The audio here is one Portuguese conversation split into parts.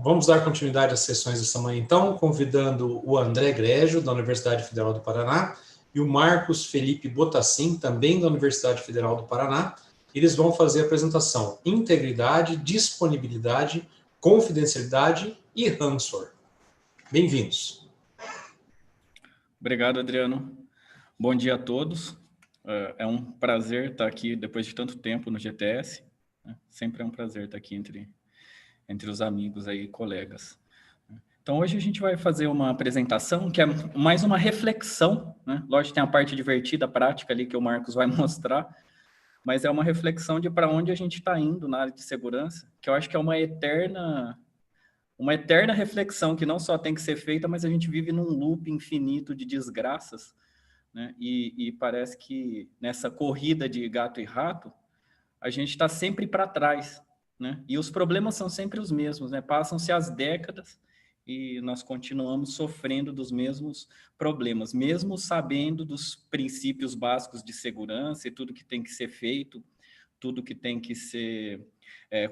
vamos dar continuidade às sessões dessa manhã, então, convidando o André Grégio, da Universidade Federal do Paraná, e o Marcos Felipe Botassin, também da Universidade Federal do Paraná. Eles vão fazer a apresentação Integridade, Disponibilidade, Confidencialidade e Ransomware. Bem-vindos. Obrigado, Adriano. Bom dia a todos. É um prazer estar aqui depois de tanto tempo no GTS. Sempre é um prazer estar aqui entre os amigos aí, colegas. Então, hoje a gente vai fazer uma apresentação que é mais uma reflexão, né? Lógico, tem a parte divertida, prática ali que o Marcos vai mostrar, mas é uma reflexão de para onde a gente está indo na área de segurança, que eu acho que é uma eterna reflexão que não só tem que ser feita, mas a gente vive num loop infinito de desgraças, né? E parece que nessa corrida de gato e rato, a gente está sempre para trás, né? E os problemas são sempre os mesmos, né? Passam-se as décadas e nós continuamos sofrendo dos mesmos problemas, mesmo sabendo dos princípios básicos de segurança e tudo que tem que ser feito, tudo que tem que ser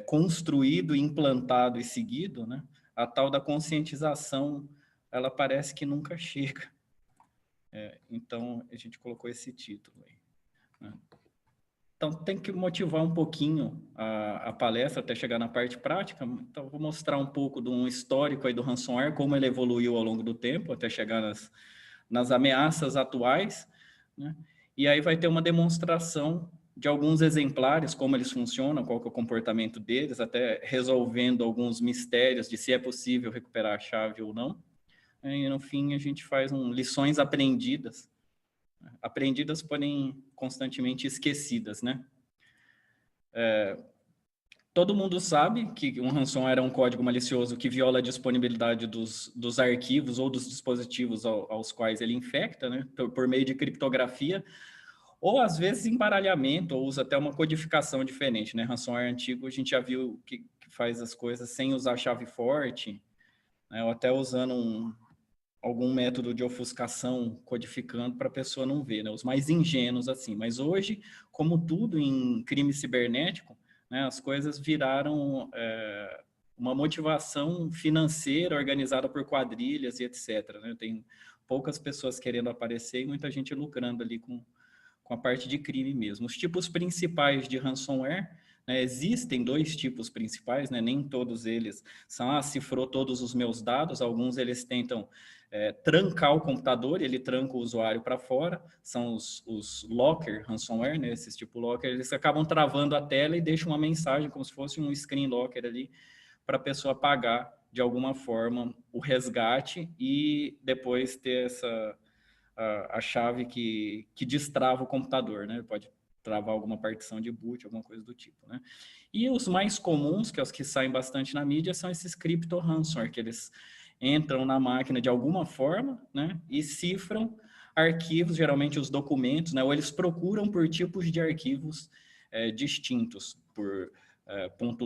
construído, implantado e seguido, né? A tal da conscientização, ela parece que nunca chega. Então, a gente colocou esse título aí, né? Então, tem que motivar um pouquinho a palestra até chegar na parte prática. Então, vou mostrar um pouco de um histórico aí do ransomware, como ele evoluiu ao longo do tempo, até chegar nas ameaças atuais, né? E aí vai ter uma demonstração de alguns exemplares, como eles funcionam, qual que é o comportamento deles, até resolvendo alguns mistérios de se é possível recuperar a chave ou não. E, no fim, a gente faz lições aprendidas, porém constantemente esquecidas, né? Todo mundo sabe que um ransomware é um código malicioso que viola a disponibilidade dos arquivos ou dos dispositivos aos quais ele infecta, né? Por meio de criptografia, ou às vezes embaralhamento, ou usa até uma codificação diferente, né? Ransomware antigo a gente já viu que faz as coisas sem usar chave forte, né? Ou até usando algum método de ofuscação codificando para a pessoa não ver, né? Os mais ingênuos assim. Mas hoje, como tudo em crime cibernético, né, as coisas viraram uma motivação financeira organizada por quadrilhas e etc, né? Tem poucas pessoas querendo aparecer e muita gente lucrando ali com a parte de crime mesmo. Os tipos principais de ransomware, né, existem dois tipos principais, né? Nem todos eles são, cifrou todos os meus dados, alguns eles tentam trancar o computador, ele tranca o usuário para fora, são os locker ransomware, né? Esses tipo locker, eles acabam travando a tela e deixam uma mensagem como se fosse um screen locker ali para a pessoa pagar de alguma forma o resgate e depois ter a chave que destrava o computador, né? Pode travar alguma partição de boot, alguma coisa do tipo, né? E os mais comuns, que é os que saem bastante na mídia, são esses crypto ransomware, que eles entram na máquina de alguma forma, né? E cifram arquivos, geralmente os documentos, né? Ou eles procuram por tipos de arquivos distintos, por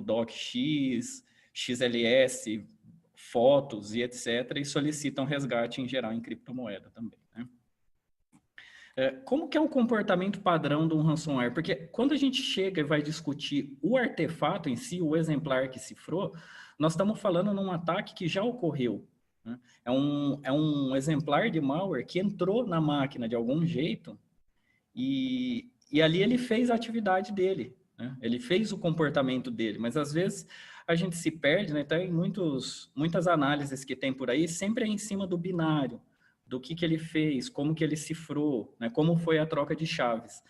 .docx, XLS, fotos e etc., e solicitam resgate em geral em criptomoeda também, né? Como que é o comportamento padrão de um ransomware? Porque quando a gente chega e vai discutir o artefato em si, o exemplar que cifrou, nós estamos falando num ataque que já ocorreu, né? É um exemplar de malware que entrou na máquina de algum jeito e ali ele fez a atividade dele, né? Ele fez o comportamento dele, mas às vezes a gente se perde, né? Tem muitas análises que tem por aí, sempre é em cima do binário, do que ele fez, como que ele cifrou, né? Como foi a troca de chaves.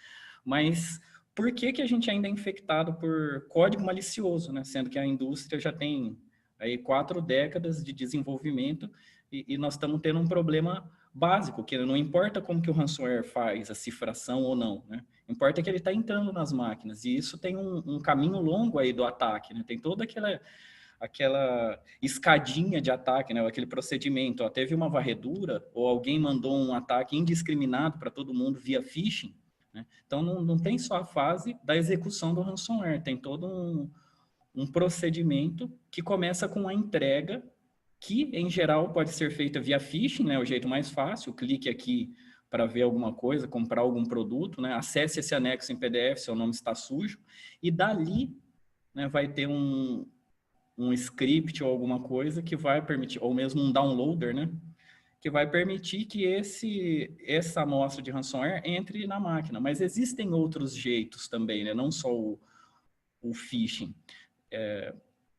Mas por que a gente ainda é infectado por código malicioso, né? Sendo que a indústria já tem aí 4 décadas de desenvolvimento e nós estamos tendo um problema básico, que não importa como que o ransomware faz a cifração ou não, né? Importa que ele está entrando nas máquinas, e isso tem um caminho longo aí do ataque, né? Tem toda aquela escadinha de ataque, né? Aquele procedimento, ó, teve uma varredura ou alguém mandou um ataque indiscriminado para todo mundo via phishing, né? Então não tem só a fase da execução do ransomware, tem todo um procedimento que começa com a entrega, que em geral pode ser feita via phishing, né? O jeito mais fácil, clique aqui para ver alguma coisa, comprar algum produto, né? Acesse esse anexo em PDF, seu nome está sujo, e dali, né, vai ter um script ou alguma coisa que vai permitir, ou mesmo um downloader, né? Que vai permitir que essa amostra de ransomware entre na máquina. Mas existem outros jeitos também, né? Não só o phishing.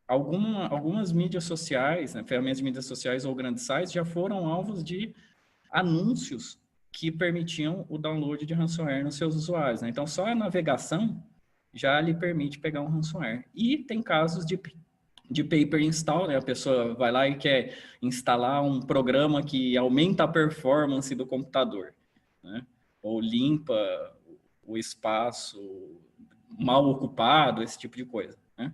Algumas mídias sociais, né, ferramentas de mídias sociais ou grandes sites já foram alvos de anúncios que permitiam o download de ransomware nos seus usuários, né? Então, só a navegação já lhe permite pegar um ransomware. E tem casos de paper install, né? A pessoa vai lá e quer instalar um programa que aumenta a performance do computador, né? Ou limpa o espaço mal ocupado, esse tipo de coisa, né?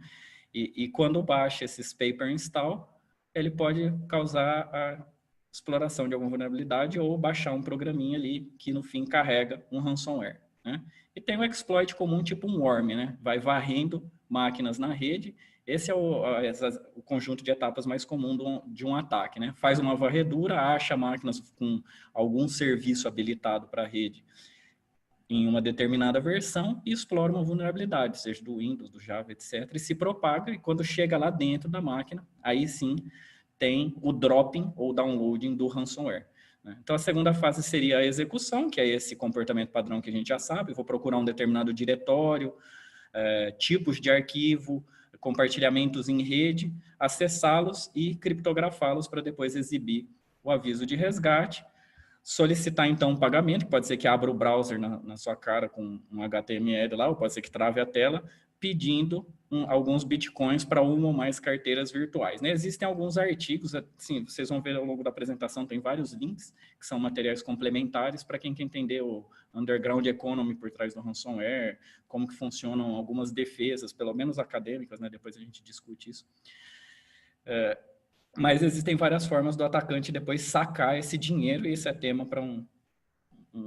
E quando baixa esses paper install, ele pode causar a exploração de alguma vulnerabilidade ou baixar um programinha ali que no fim carrega um ransomware, né? E tem o exploit comum tipo um worm, né? Vai varrendo máquinas na rede. Esse é o conjunto de etapas mais comum de um ataque, né? Faz uma varredura, acha máquinas com algum serviço habilitado para a rede em uma determinada versão e explora uma vulnerabilidade, seja do Windows, do Java, etc., e se propaga, e quando chega lá dentro da máquina, aí sim tem o dropping ou downloading do ransomware, né? Então, a segunda fase seria a execução, que é esse comportamento padrão que a gente já sabe. Eu vou procurar um determinado diretório, tipos de arquivo, compartilhamentos em rede, acessá-los e criptografá-los para depois exibir o aviso de resgate. Solicitar, então, um pagamento, que pode ser que abra o browser na sua cara com um HTML lá, ou pode ser que trave a tela, pedindo alguns bitcoins para uma ou mais carteiras virtuais, né? Existem alguns artigos, assim, vocês vão ver ao longo da apresentação, tem vários links, que são materiais complementares para quem quer entender o underground economy por trás do ransomware, como que funcionam algumas defesas, pelo menos acadêmicas, né? Depois a gente discute isso. Mas existem várias formas do atacante depois sacar esse dinheiro, e esse é tema para um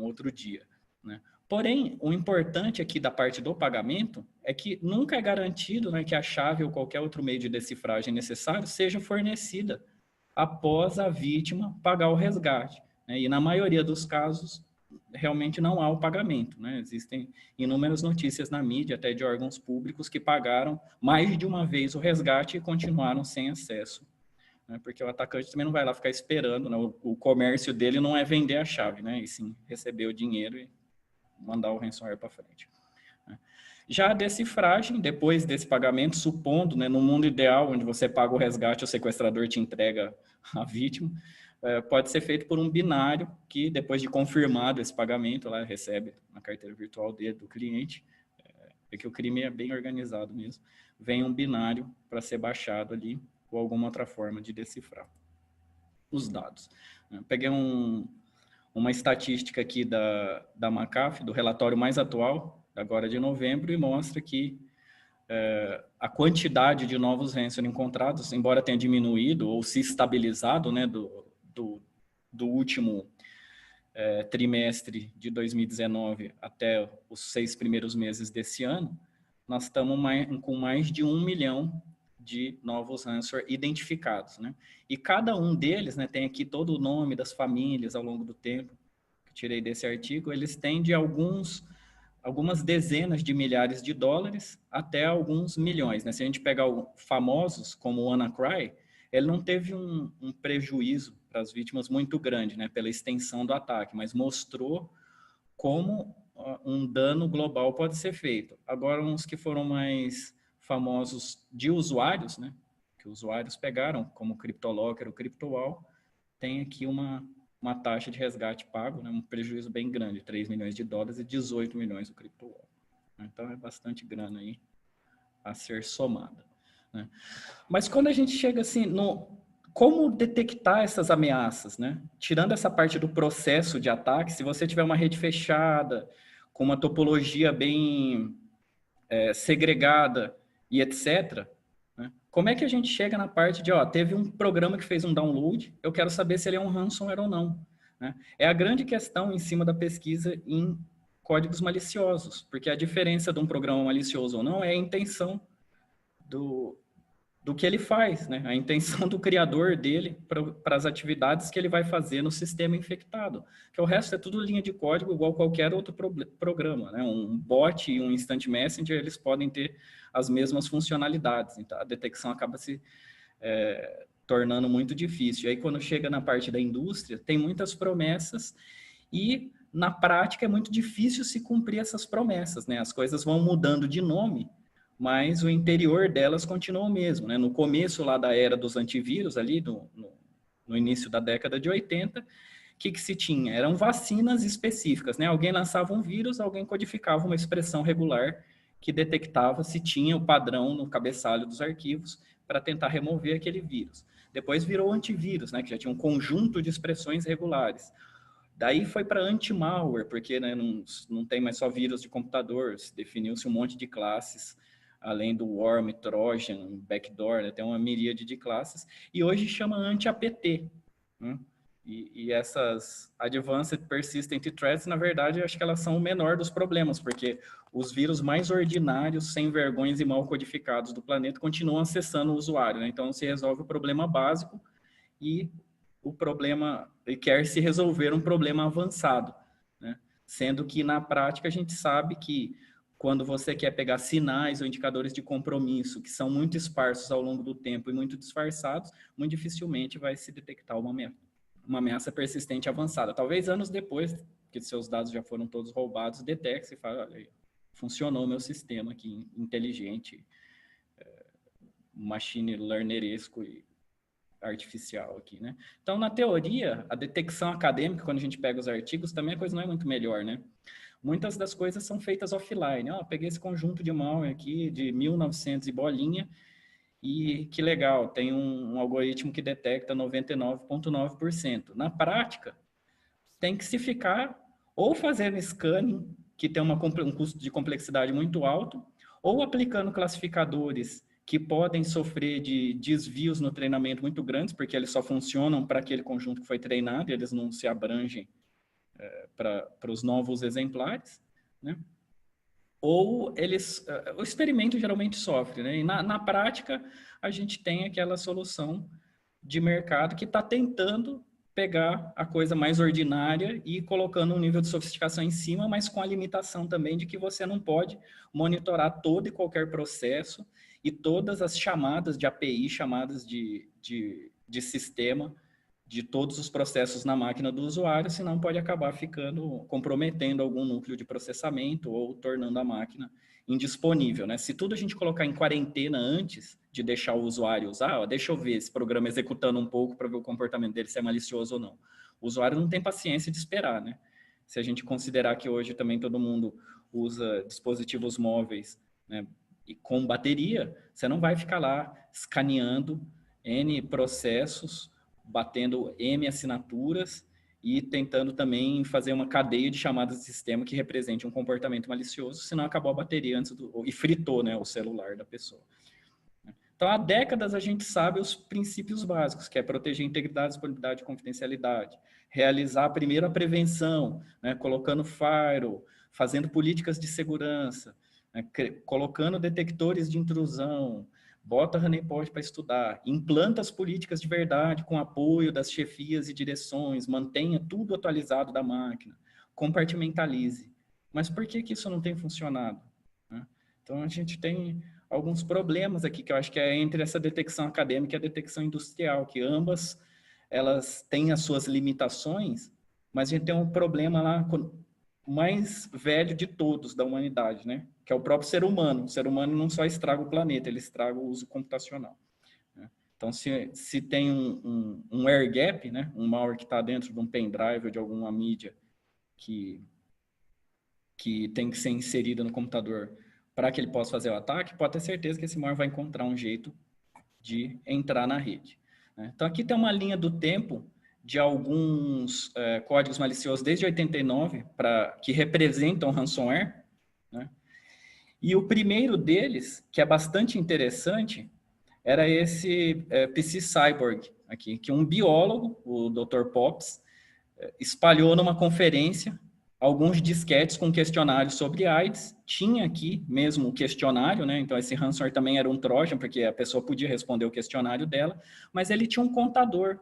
outro dia, né? Porém, o importante aqui da parte do pagamento é que nunca é garantido, né, que a chave ou qualquer outro meio de decifragem necessário seja fornecida após a vítima pagar o resgate, né? E na maioria dos casos, realmente não há o pagamento, né? Existem inúmeras notícias na mídia, até de órgãos públicos, que pagaram mais de uma vez o resgate e continuaram sem acesso, né? Porque o atacante também não vai lá ficar esperando, né? O comércio dele não é vender a chave, né? E sim receber o dinheiro e mandar o ransomware para frente, né? Já a decifragem, depois desse pagamento, supondo, né, no mundo ideal, onde você paga o resgate, o sequestrador te entrega a vítima, pode ser feito por um binário que, depois de confirmado esse pagamento, lá recebe na carteira virtual dele, do cliente, porque o crime é bem organizado mesmo, vem um binário para ser baixado ali, ou alguma outra forma de decifrar os dados. Eu peguei uma estatística aqui da McAfee, do relatório mais atual, agora de novembro, e mostra que a quantidade de novos ransomware encontrados, embora tenha diminuído ou se estabilizado, né, do último trimestre de 2019 até os 6 primeiros meses desse ano, nós estamos com mais de 1 milhão de novos ransomware identificados, né? E cada um deles, né, tem aqui todo o nome das famílias ao longo do tempo, que eu tirei desse artigo. Eles têm de algumas dezenas de milhares de dólares até alguns milhões, né? Se a gente pegar famosos como o WannaCry, ele não teve um prejuízo para as vítimas muito grande, né, pela extensão do ataque, mas mostrou como um dano global pode ser feito. Agora, uns que foram mais famosos de usuários, né, que usuários pegaram, como o CryptoLocker, o CryptoWall, tem aqui uma taxa de resgate pago, né, um prejuízo bem grande, 3 milhões de dólares e 18 milhões do CryptoWall. Então, é bastante grana aí a ser somada, né? Mas quando a gente chega assim, como detectar essas ameaças, né? Tirando essa parte do processo de ataque, se você tiver uma rede fechada, com uma topologia bem segregada e etc., né? Como é que a gente chega na parte de, teve um programa que fez um download, eu quero saber se ele é um ransomware ou não, né? É a grande questão em cima da pesquisa em códigos maliciosos, porque a diferença de um programa malicioso ou não é a intenção do que ele faz, né? A intenção do criador dele para as atividades que ele vai fazer no sistema infectado. Que o resto é tudo linha de código, igual qualquer outro programa, né? Um bot e um Instant Messenger, eles podem ter as mesmas funcionalidades. Então, a detecção acaba se tornando muito difícil. E aí, quando chega na parte da indústria, tem muitas promessas e, na prática, é muito difícil se cumprir essas promessas, né? As coisas vão mudando de nome, mas o interior delas continua o mesmo, né? No começo lá da era dos antivírus, ali no início da década de 80, o que se tinha? Eram vacinas específicas, né? Alguém lançava um vírus, alguém codificava uma expressão regular que detectava se tinha o padrão no cabeçalho dos arquivos para tentar remover aquele vírus. Depois virou antivírus, né? Que já tinha um conjunto de expressões regulares. Daí foi para anti-malware, porque, né, não tem mais só vírus de computador, definiu-se um monte de classes, além do worm, trojan, backdoor, né, tem uma miríade de classes, e hoje chama anti-APT. Né? E essas Advanced Persistent Threats, na verdade, acho que elas são o menor dos problemas, porque os vírus mais ordinários, sem vergonhas e mal codificados do planeta continuam acessando o usuário. Né? Então, se resolve o problema básico e o problema, e quer se resolver um problema avançado. Né? Sendo que, na prática, a gente sabe que quando você quer pegar sinais ou indicadores de compromisso que são muito esparsos ao longo do tempo e muito disfarçados, muito dificilmente vai se detectar uma ameaça persistente avançada. Talvez anos depois que seus dados já foram todos roubados, detecte e fale, olha, funcionou o meu sistema aqui, inteligente, machine learneresco e artificial aqui, né? Então, na teoria, a detecção acadêmica, quando a gente pega os artigos, também a coisa não é muito melhor, né? Muitas das coisas são feitas offline. Peguei esse conjunto de malware aqui de 1900 e bolinha e que legal, tem um algoritmo que detecta 99,9%. Na prática, tem que se ficar ou fazendo scanning, que tem um custo de complexidade muito alto, ou aplicando classificadores que podem sofrer de desvios no treinamento muito grandes, porque eles só funcionam para aquele conjunto que foi treinado, e eles não se abrangem para os novos exemplares, né? Ou o experimento geralmente sofre, né? E na prática, a gente tem aquela solução de mercado que está tentando pegar a coisa mais ordinária e colocando um nível de sofisticação em cima, mas com a limitação também de que você não pode monitorar todo e qualquer processo e todas as chamadas de API, chamadas de sistema, de todos os processos na máquina do usuário, senão pode acabar comprometendo algum núcleo de processamento ou tornando a máquina indisponível, né? Se tudo a gente colocar em quarentena antes de deixar o usuário usar, deixa eu ver esse programa executando um pouco para ver o comportamento dele, se é malicioso ou não. O usuário não tem paciência de esperar, né? Se a gente considerar que hoje também todo mundo usa dispositivos móveis, né, e com bateria, você não vai ficar lá escaneando N processos, batendo M assinaturas e tentando também fazer uma cadeia de chamadas de sistema que represente um comportamento malicioso, senão acabou a bateria e fritou, né, o celular da pessoa. Então, há décadas a gente sabe os princípios básicos, que é proteger a integridade, disponibilidade e confidencialidade, realizar primeiro a prevenção, né, colocando firewall, fazendo políticas de segurança, né, colocando detectores de intrusão, bota honeypot para estudar, implanta as políticas de verdade com apoio das chefias e direções, mantenha tudo atualizado da máquina, compartimentalize. Mas por que isso não tem funcionado? Então, a gente tem alguns problemas aqui, que eu acho que é entre essa detecção acadêmica e a detecção industrial, que ambas elas têm as suas limitações, mas a gente tem um problema lá mais velho de todos da humanidade, né? Que é o próprio ser humano. O ser humano não só estraga o planeta, ele estraga o uso computacional. Né? Então, se tem um air gap, né? Um malware que está dentro de um pendrive ou de alguma mídia que tem que ser inserida no computador para que ele possa fazer o ataque, pode ter certeza que esse malware vai encontrar um jeito de entrar na rede. Né? Então, aqui tem uma linha do tempo de alguns códigos maliciosos desde 89 que representam ransomware. Né? E o primeiro deles, que é bastante interessante, era esse PC Cyborg, aqui, que um biólogo, o Dr. Pops, espalhou numa conferência alguns disquetes com questionários sobre AIDS. Tinha aqui mesmo o questionário, né? Então, esse ransomware também era um trojan, porque a pessoa podia responder o questionário dela, mas ele tinha um contador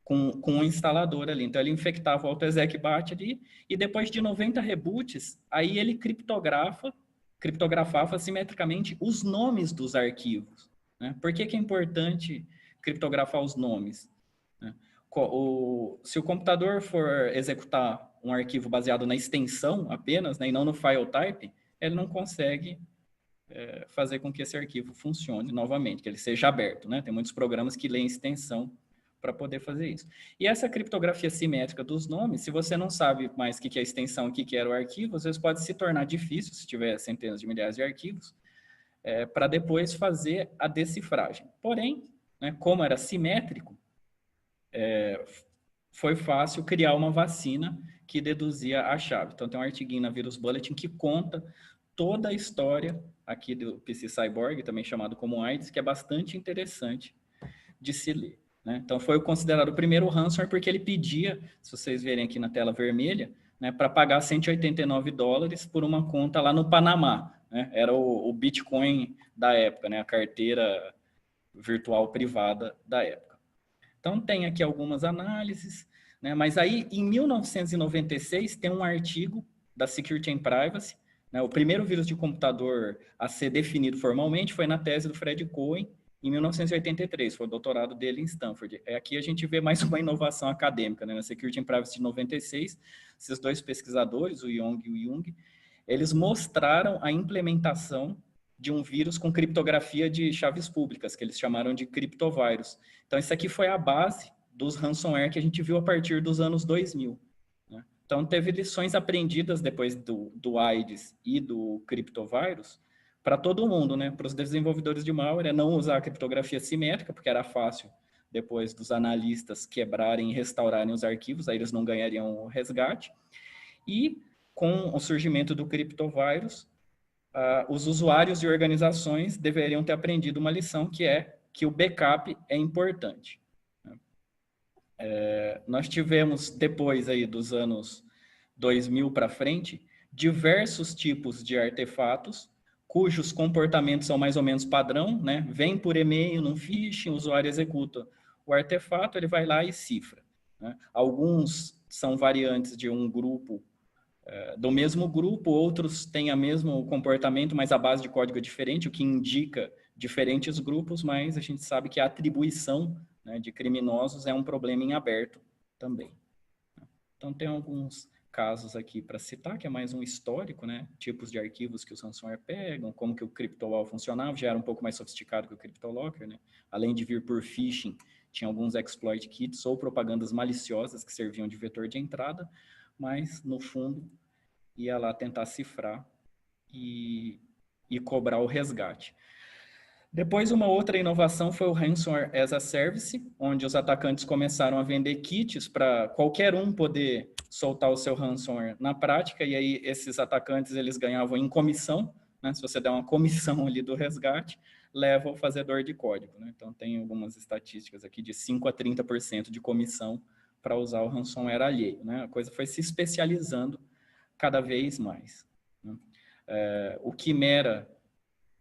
com um instalador ali. Então, ele infectava o AutoExec-BAT ali, e depois de 90 reboots, aí ele criptografava simetricamente os nomes dos arquivos. Né? Por que é importante criptografar os nomes? Né? Se o computador for executar um arquivo baseado na extensão apenas, né, e não no file type, ele não consegue fazer com que esse arquivo funcione novamente, que ele seja aberto. Né? Tem muitos programas que leem extensão para poder fazer isso. E essa criptografia simétrica dos nomes, se você não sabe mais o que é a extensão e o que era o arquivo, às vezes pode se tornar difícil, se tiver centenas de milhares de arquivos, para depois fazer a decifragem. Porém, né, como era simétrico, foi fácil criar uma vacina que deduzia a chave. Então, tem um artiguinho na Virus Bulletin que conta toda a história aqui do PC Cyborg, também chamado como AIDS, que é bastante interessante de se ler. Né? Então, foi considerado o primeiro ransomware porque ele pedia, se vocês verem aqui na tela vermelha, né, para pagar $189 por uma conta lá no Panamá. Né? Era o Bitcoin da época, né? A carteira virtual privada da época. Então, tem aqui algumas análises, né? Mas aí, em 1996, tem um artigo da Security and Privacy, né? O primeiro vírus de computador a ser definido formalmente foi na tese do Fred Cohen, em 1983, foi o doutorado dele em Stanford. Aqui a gente vê mais uma inovação acadêmica, né? Na Security and Privacy de 96, esses dois pesquisadores, o Young e o Jung, eles mostraram a implementação de um vírus com criptografia de chaves públicas, que eles chamaram de criptovírus. Então, isso aqui foi a base dos ransomware que a gente viu a partir dos anos 2000. Né? Então, teve lições aprendidas depois do AIDS e do criptovírus, para todo mundo, né? Para os desenvolvedores de malware, é não usar a criptografia simétrica, porque era fácil depois dos analistas quebrarem e restaurarem os arquivos, aí eles não ganhariam o resgate. E com o surgimento do criptovírus, os usuários e organizações deveriam ter aprendido uma lição, que é que o backup é importante. Nós tivemos, depois aí dos anos 2000 para frente, diversos tipos de artefatos cujos comportamentos são mais ou menos padrão, né? Vem por e-mail, num phishing, o usuário executa o artefato, ele vai lá e cifra. Né? Alguns são variantes de um grupo, do mesmo grupo, outros têm o mesmo comportamento, mas a base de código é diferente, o que indica diferentes grupos, mas a gente sabe que a atribuição, né, de criminosos é um problema em aberto também. Então, tem alguns casos aqui para citar, que é mais um histórico, né? Tipos de arquivos que os ransomware pegam, como que o CryptoWall funcionava, já era um pouco mais sofisticado que o CryptoLocker, né? Além de vir por phishing, tinha alguns exploit kits ou propagandas maliciosas que serviam de vetor de entrada, mas, no fundo, ia lá tentar cifrar e cobrar o resgate. Depois, uma outra inovação foi o Ransomware as a Service, onde os atacantes começaram a vender kits para qualquer um poder soltar o seu ransomware na prática, e aí esses atacantes eles ganhavam em comissão, né? Se você der uma comissão ali do resgate, leva o fazedor de código. Né? Então, tem algumas estatísticas aqui de 5% a 30% de comissão para usar o ransomware alheio. Né? A coisa foi se especializando cada vez mais. Né? O Quimera,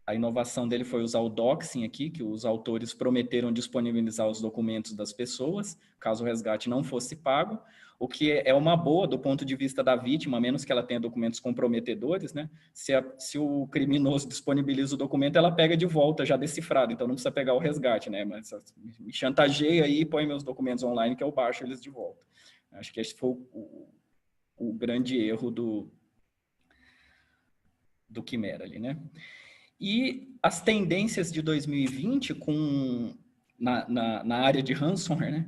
a inovação dele foi usar o doxing aqui, que os autores prometeram disponibilizar os documentos das pessoas, caso o resgate não fosse pago, o que é uma boa do ponto de vista da vítima, a menos que ela tenha documentos comprometedores, né? Se o criminoso disponibiliza o documento, ela pega de volta já decifrado, então não precisa pegar o resgate, né? Mas me chantageia aí e põe meus documentos online que eu baixo eles de volta. Acho que esse foi o grande erro do Quimera ali, né? E as tendências de 2020 na área de ransomware, né?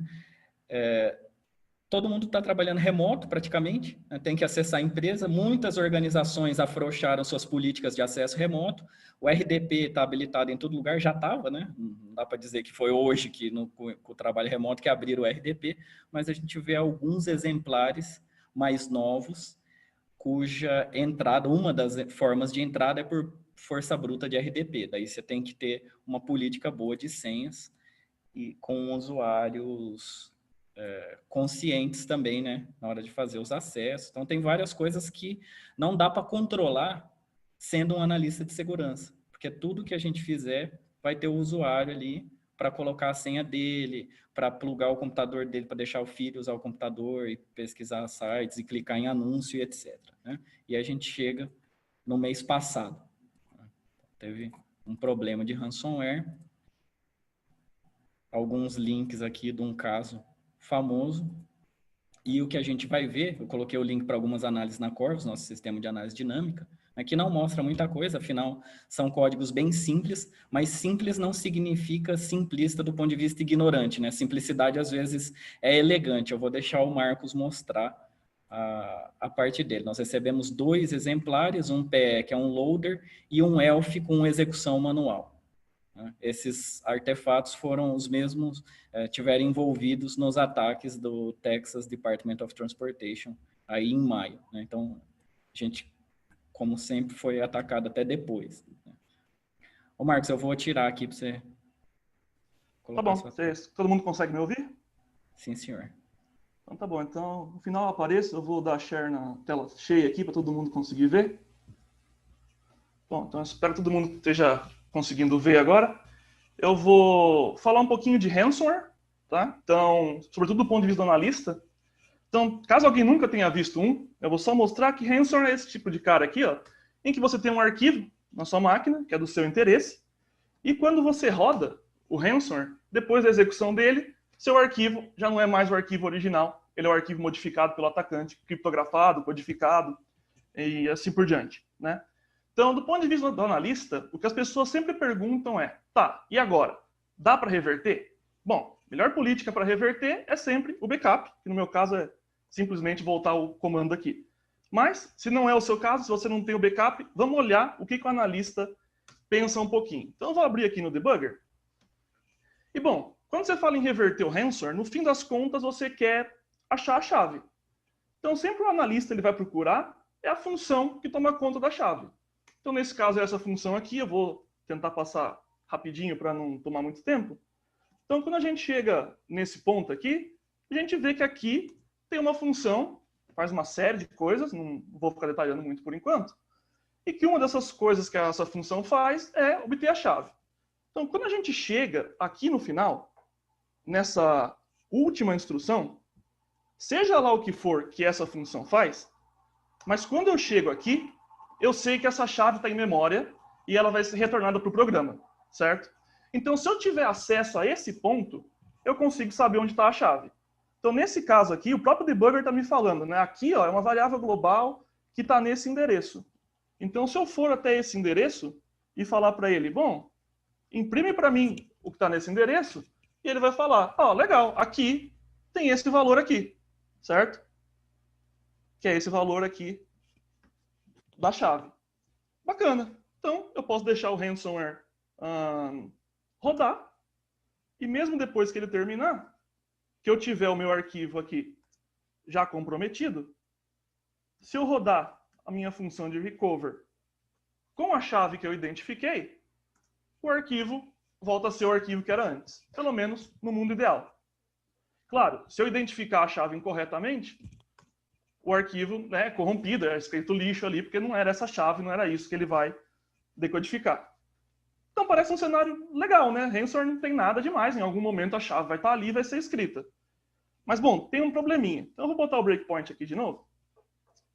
Todo mundo está trabalhando remoto praticamente, né? Tem que acessar a empresa. Muitas organizações afrouxaram suas políticas de acesso remoto. O RDP está habilitado em todo lugar, já estava, né? Não dá para dizer que foi hoje que com o trabalho remoto que abriram o RDP, mas a gente vê alguns exemplares mais novos, cuja entrada, uma das formas de entrada é por força bruta de RDP. Daí você tem que ter uma política boa de senhas e com usuários conscientes também, né, na hora de fazer os acessos. Então, tem várias coisas que não dá para controlar sendo um analista de segurança, porque tudo que a gente fizer vai ter o usuário ali para colocar a senha dele, para plugar o computador dele, para deixar o filho usar o computador e pesquisar sites e clicar em anúncio e etc. Né? E a gente chega no mês passado. Teve um problema de ransomware, alguns links aqui de um caso famoso, e o que a gente vai ver, eu coloquei o link para algumas análises na Corvus, nosso sistema de análise dinâmica, que não mostra muita coisa, afinal, são códigos bem simples, mas simples não significa simplista do ponto de vista ignorante, né? Simplicidade, às vezes, é elegante. Eu vou deixar o Marcos mostrar a parte dele. Nós recebemos 2 exemplares, um PE, que é um loader, e um ELF com execução manual. Esses artefatos foram os mesmos, tiveram envolvidos nos ataques do Texas Department of Transportation, aí em maio. Né? Então, a gente, como sempre, foi atacado até depois. Né? Ô, Marcos, eu vou tirar aqui para você colocar. Tá bom, todo mundo consegue me ouvir? Sim, senhor. Então tá bom, então no final eu apareço, eu vou dar share na tela cheia aqui para todo mundo conseguir ver. Bom, então eu espero que todo mundo esteja conseguindo ver agora. Eu vou falar um pouquinho de ransomware, tá? Então, sobretudo do ponto de vista do analista. Então, caso alguém nunca tenha visto um, eu vou só mostrar que ransomware é esse tipo de cara aqui, ó, em que você tem um arquivo na sua máquina, que é do seu interesse, e quando você roda o ransomware, depois da execução dele, seu arquivo já não é mais o arquivo original, ele é o arquivo modificado pelo atacante, criptografado, codificado e assim por diante, né? Então, do ponto de vista do analista, o que as pessoas sempre perguntam é, tá, e agora? Dá para reverter? Bom, a melhor política para reverter é sempre o backup, que no meu caso é simplesmente voltar o comando aqui. Mas, se não é o seu caso, se você não tem o backup, vamos olhar o que o analista pensa um pouquinho. Então, eu vou abrir aqui no debugger. E, bom, quando você fala em reverter o ransomware, no fim das contas, você quer achar a chave. Então, sempre o analista ele vai procurar é a função que toma conta da chave. Então, nesse caso, é essa função aqui. Eu vou tentar passar rapidinho para não tomar muito tempo. Então, quando a gente chega nesse ponto aqui, a gente vê que aqui tem uma função, faz uma série de coisas, não vou ficar detalhando muito por enquanto, e que uma dessas coisas que essa função faz é obter a chave. Então, quando a gente chega aqui no final, nessa última instrução, seja lá o que for que essa função faz, mas quando eu chego aqui, eu sei que essa chave está em memória e ela vai ser retornada para o programa, certo? Então, se eu tiver acesso a esse ponto, eu consigo saber onde está a chave. Então, nesse caso aqui, o próprio debugger está me falando, né? Aqui, ó, é uma variável global que está nesse endereço. Então, se eu for até esse endereço e falar para ele, bom, imprime para mim o que está nesse endereço, e ele vai falar, ó, legal, aqui tem esse valor aqui, certo? Que é esse valor aqui da chave. Bacana. Então, eu posso deixar o ransomware rodar, e mesmo depois que ele terminar, que eu tiver o meu arquivo aqui já comprometido, se eu rodar a minha função de recover com a chave que eu identifiquei, o arquivo volta a ser o arquivo que era antes, pelo menos no mundo ideal. Claro, se eu identificar a chave incorretamente, o arquivo é corrompido, é escrito lixo ali, porque não era essa chave, não era isso que ele vai decodificar. Então parece um cenário legal, né? Ransomware não tem nada demais, em algum momento a chave vai estar ali e vai ser escrita. Mas bom, tem um probleminha. Então eu vou botar o breakpoint aqui de novo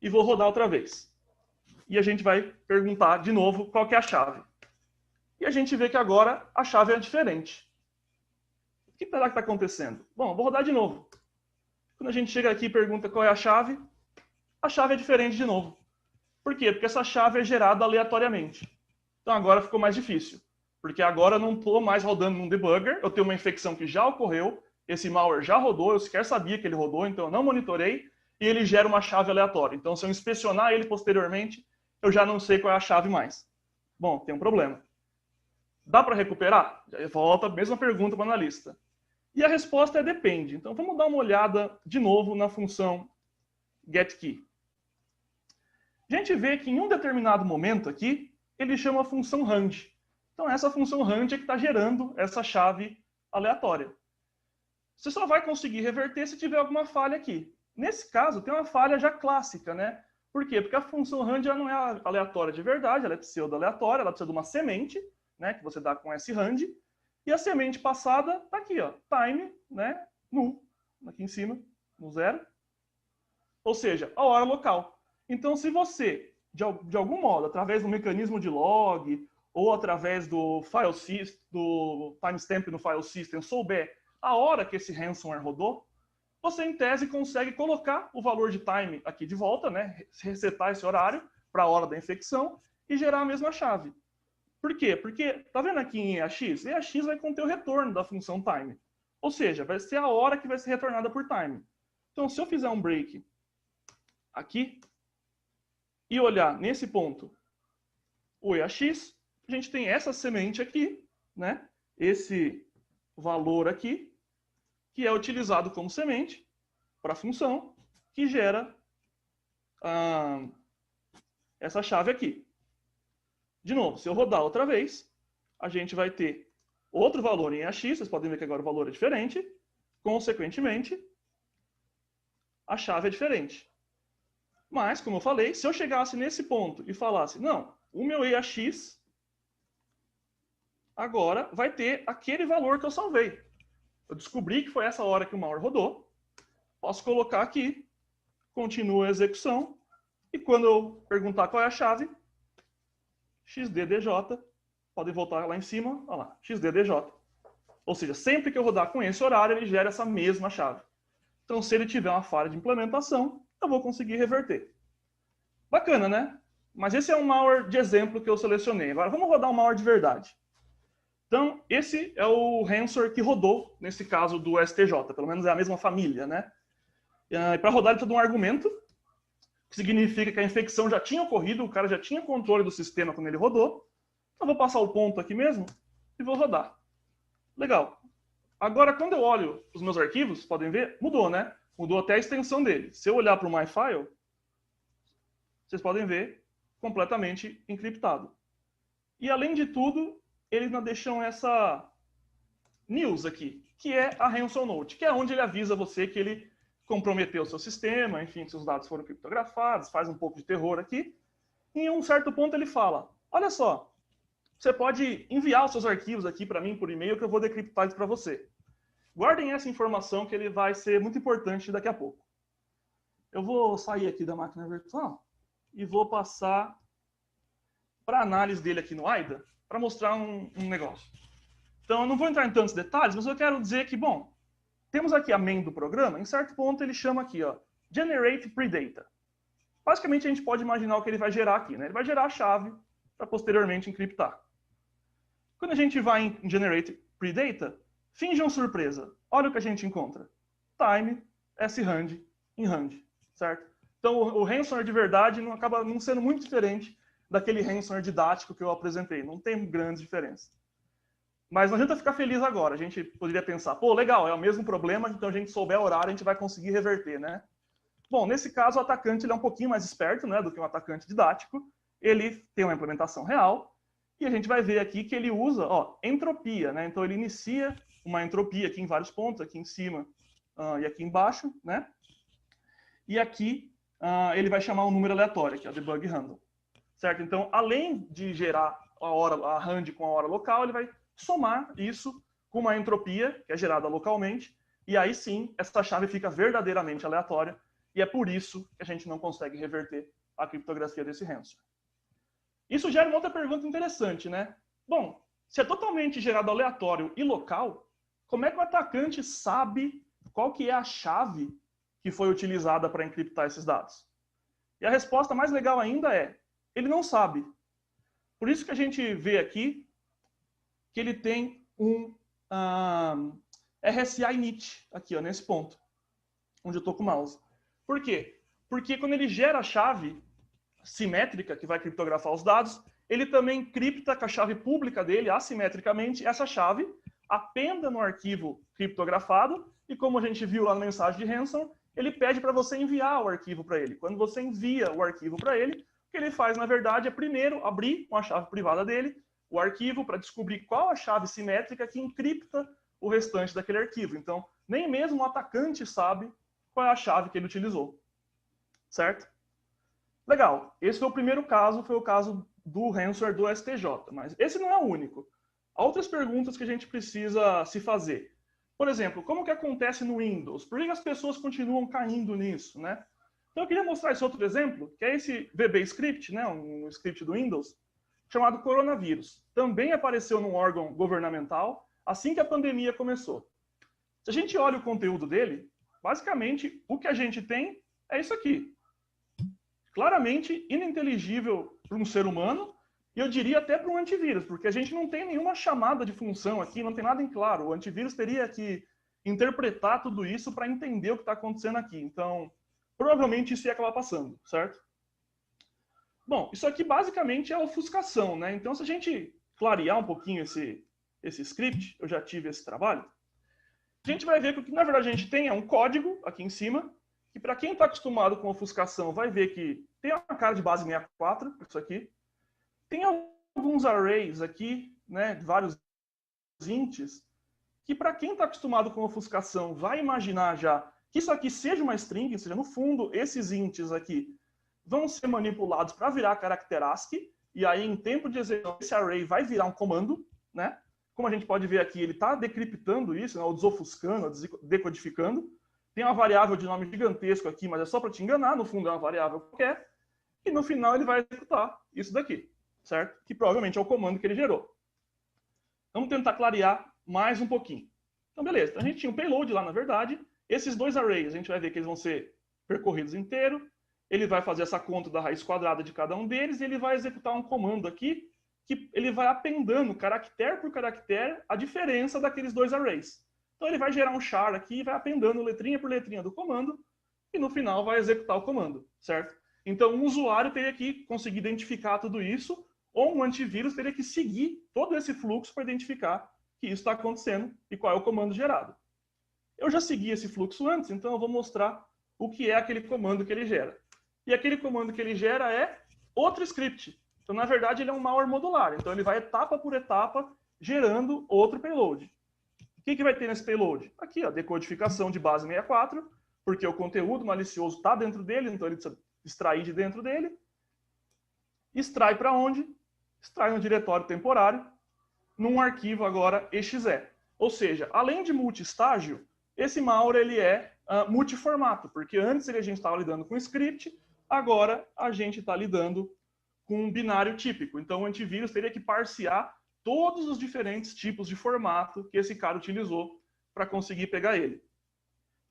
e vou rodar outra vez. E a gente vai perguntar de novo qual que é a chave. E a gente vê que agora a chave é diferente. O que será que está acontecendo? Bom, vou rodar de novo. Quando a gente chega aqui e pergunta qual é a chave é diferente de novo. Por quê? Porque essa chave é gerada aleatoriamente. Então agora ficou mais difícil. Porque agora eu não estou mais rodando num debugger, eu tenho uma infecção que já ocorreu, esse malware já rodou, eu sequer sabia que ele rodou, então eu não monitorei, e ele gera uma chave aleatória. Então se eu inspecionar ele posteriormente, eu já não sei qual é a chave mais. Bom, tem um problema. Dá para recuperar? Volta a mesma pergunta para o analista. E a resposta é depende. Então vamos dar uma olhada de novo na função getKey. A gente vê que em um determinado momento aqui, ele chama a função rand. Então essa função rand é que está gerando essa chave aleatória. Você só vai conseguir reverter se tiver alguma falha aqui. Nesse caso, tem uma falha já clássica, né? Por quê? Porque a função rand já não é aleatória de verdade, ela é pseudo-aleatória, ela precisa de uma semente, né, que você dá com srand, e a semente passada está aqui, ó, time, né, null, aqui em cima, no 0, ou seja, a hora local. Então, se você, de algum modo, através do mecanismo de log, ou através do file system, do timestamp no file system, souber a hora que esse ransomware rodou, você, em tese, consegue colocar o valor de time aqui de volta, né? Resetar esse horário para a hora da infecção e gerar a mesma chave. Por quê? Porque, tá vendo aqui em EAX? EAX vai conter o retorno da função time. Ou seja, vai ser a hora que vai ser retornada por time. Então, se eu fizer um break aqui e olhar nesse ponto o EAX, a gente tem essa semente aqui, né? Esse valor aqui, que é utilizado como semente para a função que gera essa chave aqui. De novo, se eu rodar outra vez, a gente vai ter outro valor em EAX, vocês podem ver que agora o valor é diferente, consequentemente, a chave é diferente. Mas, como eu falei, se eu chegasse nesse ponto e falasse, não, o meu EAX agora vai ter aquele valor que eu salvei. Eu descobri que foi essa hora que o malware rodou. Posso colocar aqui, continua a execução, e quando eu perguntar qual é a chave, xddj, podem voltar lá em cima, olha lá, xddj. Ou seja, sempre que eu rodar com esse horário, ele gera essa mesma chave. Então, se ele tiver uma falha de implementação, eu vou conseguir reverter. Bacana, né? Mas esse é um malware de exemplo que eu selecionei. Agora, vamos rodar um malware de verdade. Então, esse é o ransomware que rodou, nesse caso do STJ, pelo menos é a mesma família, né? E para rodar ele precisa de um argumento, que significa que a infecção já tinha ocorrido, o cara já tinha controle do sistema quando ele rodou. Então, vou passar o ponto aqui mesmo e vou rodar. Legal. Agora, quando eu olho os meus arquivos, podem ver, mudou, né? Mudou até a extensão dele. Se eu olhar para o MyFile, vocês podem ver completamente encriptado. E, além de tudo, eles ainda deixam essa news aqui, que é a ransom note, que é onde ele avisa você que ele comprometeu o seu sistema, enfim, que seus dados foram criptografados, faz um pouco de terror aqui. E em um certo ponto ele fala, olha só, você pode enviar os seus arquivos aqui para mim por e-mail que eu vou decriptar isso para você. Guardem essa informação que ele vai ser muito importante daqui a pouco. Eu vou sair aqui da máquina virtual e vou passar para a análise dele aqui no AIDA, para mostrar um negócio. Então, eu não vou entrar em tantos detalhes, mas eu quero dizer que, bom, temos aqui a main do programa, em certo ponto ele chama aqui, ó, generate predata. Basicamente, a gente pode imaginar o que ele vai gerar aqui, né? Ele vai gerar a chave para posteriormente encriptar. Quando a gente vai em generate predata, finjam surpresa. Olha o que a gente encontra. Time, srand, in rand, certo? Então, o ransomware de verdade não acaba não sendo muito diferente daquele ransomware didático que eu apresentei. Não tem grandes diferenças. Mas não adianta ficar feliz agora. A gente poderia pensar, pô, legal, é o mesmo problema, então a gente souber o horário, a gente vai conseguir reverter, né? Bom, nesse caso, o atacante ele é um pouquinho mais esperto, né, do que um atacante didático. Ele tem uma implementação real. E a gente vai ver aqui que ele usa, ó, entropia, né? Então ele inicia uma entropia aqui em vários pontos, aqui em cima e aqui embaixo, né? E aqui ele vai chamar um número aleatório, que é o debug random. Certo? Então, além de gerar a rand com a hora local, ele vai somar isso com uma entropia, que é gerada localmente, e aí sim, essa chave fica verdadeiramente aleatória, e é por isso que a gente não consegue reverter a criptografia desse ransomware. Isso gera uma outra pergunta interessante, né? Bom, se é totalmente gerado aleatório e local, como é que o atacante sabe qual que é a chave que foi utilizada para encriptar esses dados? E a resposta mais legal ainda é, ele não sabe. Por isso que a gente vê aqui que ele tem um RSA init, aqui, ó, nesse ponto, onde eu estou com o mouse. Por quê? Porque quando ele gera a chave simétrica, que vai criptografar os dados, ele também encripta com a chave pública dele, assimetricamente, essa chave, appenda no arquivo criptografado, e como a gente viu lá na mensagem de ransom, ele pede para você enviar o arquivo para ele. Quando você envia o arquivo para ele, o que ele faz, na verdade, é primeiro abrir com a chave privada dele o arquivo para descobrir qual a chave simétrica que encripta o restante daquele arquivo. Então, nem mesmo o atacante sabe qual é a chave que ele utilizou. Certo? Legal. Esse foi o primeiro caso, foi o caso do ransomware do STJ. Mas esse não é o único. Há outras perguntas que a gente precisa se fazer. Por exemplo, como que acontece no Windows? Por que as pessoas continuam caindo nisso, né? Então eu queria mostrar esse outro exemplo, que é esse VB Script, né, um script do Windows, chamado coronavírus. Também apareceu num órgão governamental assim que a pandemia começou. Se a gente olha o conteúdo dele, basicamente o que a gente tem é isso aqui. Claramente ininteligível para um ser humano, e eu diria até para um antivírus, porque a gente não tem nenhuma chamada de função aqui, não tem nada em claro. O antivírus teria que interpretar tudo isso para entender o que está acontecendo aqui. Então, provavelmente isso ia acabar passando, certo? Bom, isso aqui basicamente é ofuscação, né? Então, se a gente clarear um pouquinho esse script, eu já tive esse trabalho, a gente vai ver que o que na verdade a gente tem é um código aqui em cima, que para quem está acostumado com ofuscação vai ver que tem uma cara de base 64, isso aqui. Tem alguns arrays aqui, né, vários ints, que para quem está acostumado com ofuscação vai imaginar já que isso aqui seja uma string, ou seja, no fundo, esses ints aqui vão ser manipulados para virar caractere ASCII, e aí em tempo de execução esse array vai virar um comando, né? Como a gente pode ver aqui, ele está decriptando isso, né, ou desofuscando, ou decodificando. Tem uma variável de nome gigantesco aqui, mas é só para te enganar, no fundo é uma variável qualquer, e no final ele vai executar isso daqui, certo? Que provavelmente é o comando que ele gerou. Vamos tentar clarear mais um pouquinho. Então, beleza. Então, a gente tinha um payload lá, na verdade. Esses dois arrays, a gente vai ver que eles vão ser percorridos inteiro. Ele vai fazer essa conta da raiz quadrada de cada um deles e ele vai executar um comando aqui que ele vai apendando, caractere por caractere, a diferença daqueles dois arrays. Então, ele vai gerar um char aqui e vai apendando letrinha por letrinha do comando e, no final, vai executar o comando, certo? Então, um usuário teria que conseguir identificar tudo isso, ou um antivírus teria que seguir todo esse fluxo para identificar que isso está acontecendo e qual é o comando gerado. Eu já segui esse fluxo antes, então eu vou mostrar o que é aquele comando que ele gera. E aquele comando que ele gera é outro script. Então, na verdade, ele é um malware modular. Então, ele vai etapa por etapa gerando outro payload. O que vai ter nesse payload? Aqui, ó, decodificação de base 64, porque o conteúdo malicioso está dentro dele, então ele precisa extrair de dentro dele. Extrai para onde? Extrai no diretório temporário, num arquivo agora exe. Ou seja, além de multi-estágio, esse malware ele é multiformato, porque antes a gente estava lidando com script, agora a gente está lidando com um binário típico. Então o antivírus teria que parsear todos os diferentes tipos de formato que esse cara utilizou para conseguir pegar ele.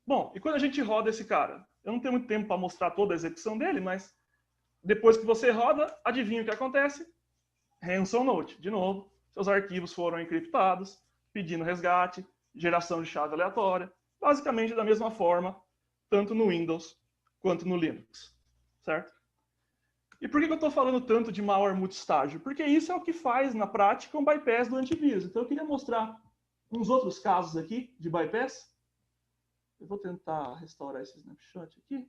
Bom, e quando a gente roda esse cara? Eu não tenho muito tempo para mostrar toda a execução dele, mas depois que você roda, adivinha o que acontece? Ransom note. De novo, seus arquivos foram encriptados, pedindo resgate, geração de chave aleatória, basicamente da mesma forma, tanto no Windows quanto no Linux, certo? E por que eu estou falando tanto de malware multistágio? Porque isso é o que faz, na prática, um bypass do antivírus. Então eu queria mostrar uns outros casos aqui de bypass. Eu vou tentar restaurar esse snapshot aqui.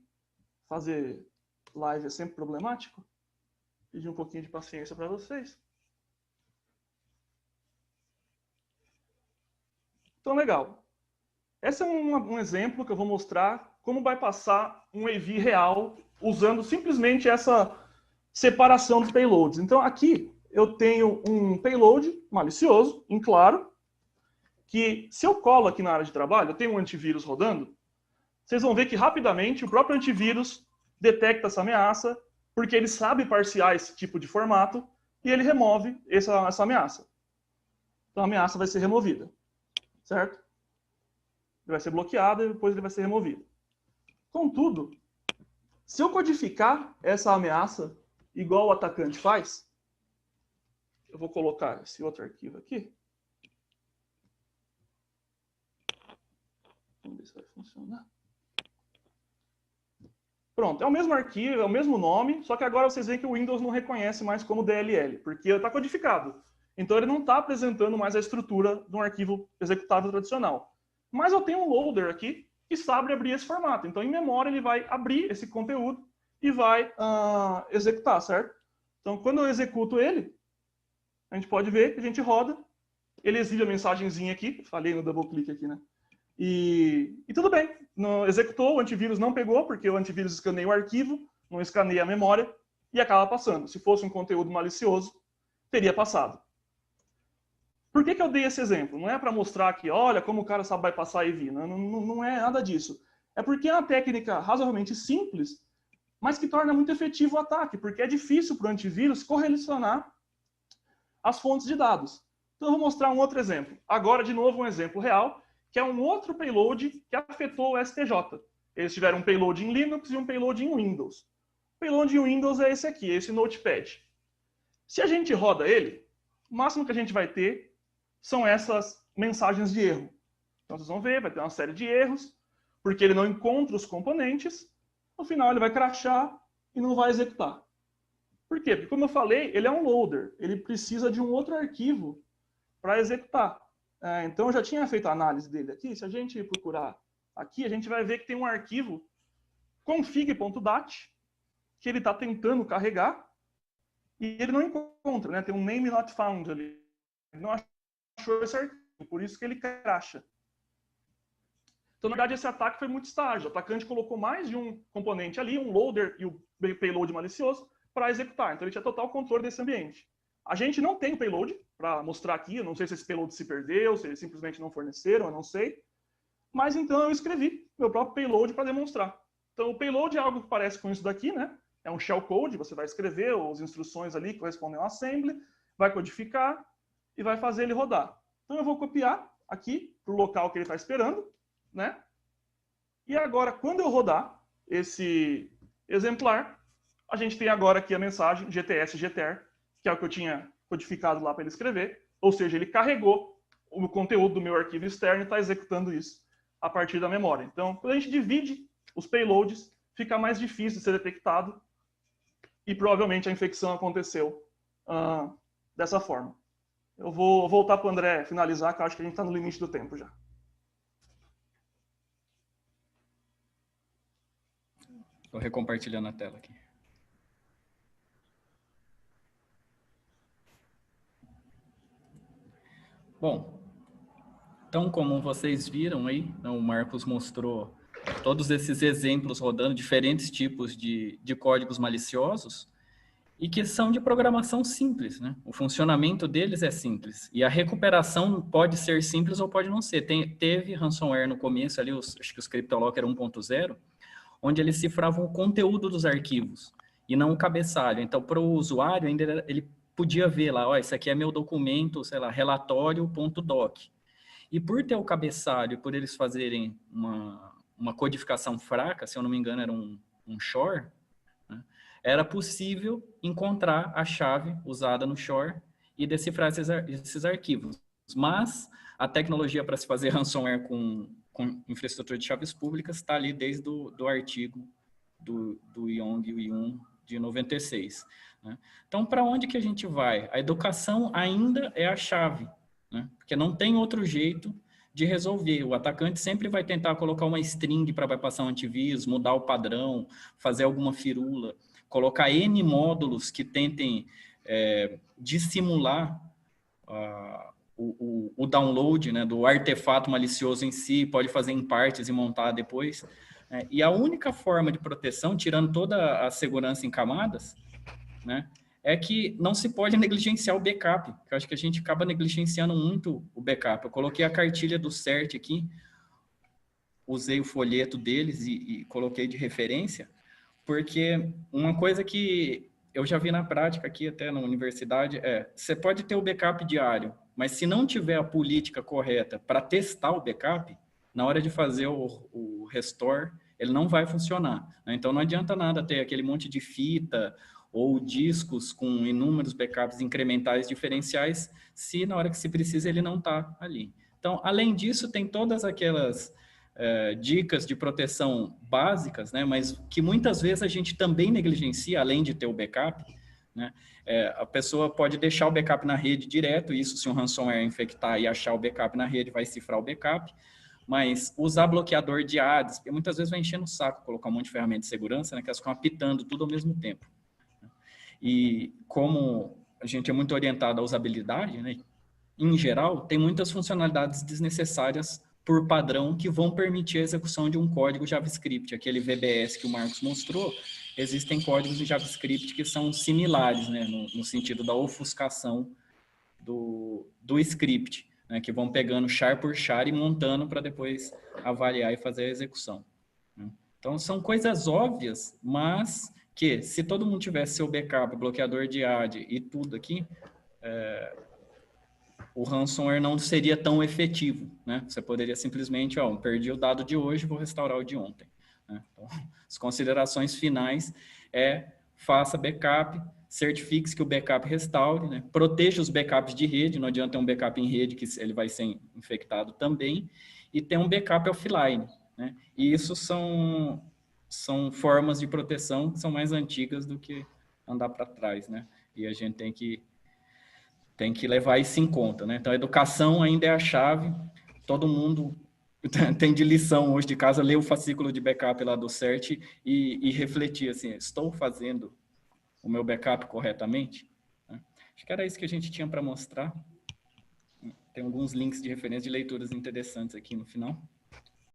Fazer live é sempre problemático. Pedir um pouquinho de paciência para vocês. Então, legal. Esse é um exemplo que eu vou mostrar como bypassar um AV real usando simplesmente essa separação dos payloads. Então, aqui eu tenho um payload malicioso, em claro, que se eu colo aqui na área de trabalho, eu tenho um antivírus rodando, vocês vão ver que rapidamente o próprio antivírus detecta essa ameaça, porque ele sabe parsear esse tipo de formato e ele remove essa ameaça. Então a ameaça vai ser removida, certo? Ele vai ser bloqueado e depois ele vai ser removido. Contudo, se eu codificar essa ameaça igual o atacante faz, eu vou colocar esse outro arquivo aqui. Vamos ver se vai funcionar. Pronto, é o mesmo arquivo, é o mesmo nome, só que agora vocês veem que o Windows não reconhece mais como DLL, porque ele está codificado. Então ele não está apresentando mais a estrutura de um arquivo executável tradicional. Mas eu tenho um loader aqui que sabe abrir esse formato. Então em memória ele vai abrir esse conteúdo e vai executar, certo? Então quando eu executo ele, a gente pode ver que a gente roda, ele exibe a mensagenzinha aqui, falei no double click aqui, né? E tudo bem, executou, o antivírus não pegou, porque o antivírus escaneia o arquivo, não escaneia a memória, e acaba passando. Se fosse um conteúdo malicioso, teria passado. Por que eu dei esse exemplo? Não é para mostrar que, olha, como o cara sabe bypassar EV. Não é nada disso. É porque é uma técnica razoavelmente simples, mas que torna muito efetivo o ataque, porque é difícil para o antivírus correlacionar as fontes de dados. Então eu vou mostrar um outro exemplo. Agora, de novo, um exemplo real, que é um outro payload que afetou o STJ. Eles tiveram um payload em Linux e um payload em Windows. O payload em Windows é esse aqui, esse Notepad. Se a gente roda ele, o máximo que a gente vai ter são essas mensagens de erro. Então vocês vão ver, vai ter uma série de erros, porque ele não encontra os componentes, no final ele vai crashar e não vai executar. Por quê? Porque, como eu falei, ele é um loader, ele precisa de um outro arquivo para executar. Então eu já tinha feito a análise dele aqui, se a gente procurar aqui, a gente vai ver que tem um arquivo config.dat, que ele está tentando carregar, e ele não encontra, né? Tem um name not found ali. Ele não achou esse arquivo, por isso que ele crasha. Então, na verdade, esse ataque foi muito estágio. O atacante colocou mais de um componente ali, um loader e o payload malicioso, para executar. Então, ele tinha total controle desse ambiente. A gente não tem o payload para mostrar aqui. Eu não sei se esse payload se perdeu, se eles simplesmente não forneceram, eu não sei. Mas, então, eu escrevi meu próprio payload para demonstrar. Então, o payload é algo que parece com isso daqui, né? É um shellcode, você vai escrever as instruções ali que correspondem ao assembly, vai codificar e vai fazer ele rodar. Então, eu vou copiar aqui para o local que ele está esperando, né? E agora, quando eu rodar esse exemplar, a gente tem agora aqui a mensagem GTS-GTR, que é o que eu tinha codificado lá para ele escrever. Ou seja, ele carregou o conteúdo do meu arquivo externo e está executando isso a partir da memória. Então, quando a gente divide os payloads, fica mais difícil de ser detectado e provavelmente a infecção aconteceu dessa forma. Eu vou voltar para o André finalizar, que eu acho que a gente está no limite do tempo já. Estou recompartilhando a tela aqui. Bom, então como vocês viram aí, o Marcos mostrou todos esses exemplos rodando diferentes tipos de códigos maliciosos e que são de programação simples, né? O funcionamento deles é simples e a recuperação pode ser simples ou pode não ser. Teve ransomware no começo ali, acho que o CryptoLocker 1.0, onde eles cifravam o conteúdo dos arquivos e não o cabeçalho. Então, para o usuário, ainda ele podia ver lá, ó, esse aqui é meu documento, sei lá, relatório.doc. E por ter o cabeçalho, por eles fazerem uma codificação fraca, se eu não me engano era um shore, né, era possível encontrar a chave usada no shore e decifrar esses arquivos. Mas a tecnologia para se fazer ransomware com infraestrutura de chaves públicas está ali desde do artigo do Yong de 96. Né? Então, para onde que a gente vai? A educação ainda é a chave, né? Porque não tem outro jeito de resolver. O atacante sempre vai tentar colocar uma string para bypassar um antivírus, mudar o padrão, fazer alguma firula, colocar N módulos que tentem dissimular o download, né, do artefato malicioso em si, pode fazer em partes e montar depois. E a única forma de proteção, tirando toda a segurança em camadas, né, é que não se pode negligenciar o backup. Eu acho que a gente acaba negligenciando muito o backup. Eu coloquei a cartilha do CERT aqui, usei o folheto deles e coloquei de referência, porque uma coisa que eu já vi na prática aqui até na universidade você pode ter o backup diário, mas se não tiver a política correta para testar o backup, na hora de fazer o restore, ele não vai funcionar. Né? Então, não adianta nada ter aquele monte de fita ou discos com inúmeros backups incrementais diferenciais, se na hora que se precisa ele não está ali. Então, além disso, tem todas aquelas dicas de proteção básicas, né? Mas que muitas vezes a gente também negligencia, além de ter o backup, né? A pessoa pode deixar o backup na rede direto, isso se um ransomware infectar e achar o backup na rede, vai cifrar o backup, mas usar bloqueador de ADS, porque muitas vezes vai enchendo o saco colocar um monte de ferramenta de segurança, né, que elas ficam apitando tudo ao mesmo tempo. E como a gente é muito orientado à usabilidade, né, em geral, tem muitas funcionalidades desnecessárias por padrão que vão permitir a execução de um código JavaScript. Aquele VBS que o Marcos mostrou, existem códigos em JavaScript que são similares, né, no sentido da ofuscação do script, né, que vão pegando char por char e montando para depois avaliar e fazer a execução. Né? Então, são coisas óbvias, mas que se todo mundo tivesse seu backup, bloqueador de AD e tudo aqui, o ransomware não seria tão efetivo, né? Você poderia simplesmente, perdi o dado de hoje, vou restaurar o de ontem. Né? Então, as considerações finais faça backup, certifique-se que o backup restaure, né? Proteja os backups de rede, não adianta ter um backup em rede que ele vai ser infectado também, e ter um backup offline, né? E isso são formas de proteção que são mais antigas do que andar para trás, né? E a gente tem que levar isso em conta, né? Então, a educação ainda é a chave. Todo mundo tem de lição hoje de casa, ler o fascículo de backup lá do CERT e refletir assim, estou fazendo o meu backup corretamente? Acho que era isso que a gente tinha para mostrar. Tem alguns links de referência de leituras interessantes aqui no final.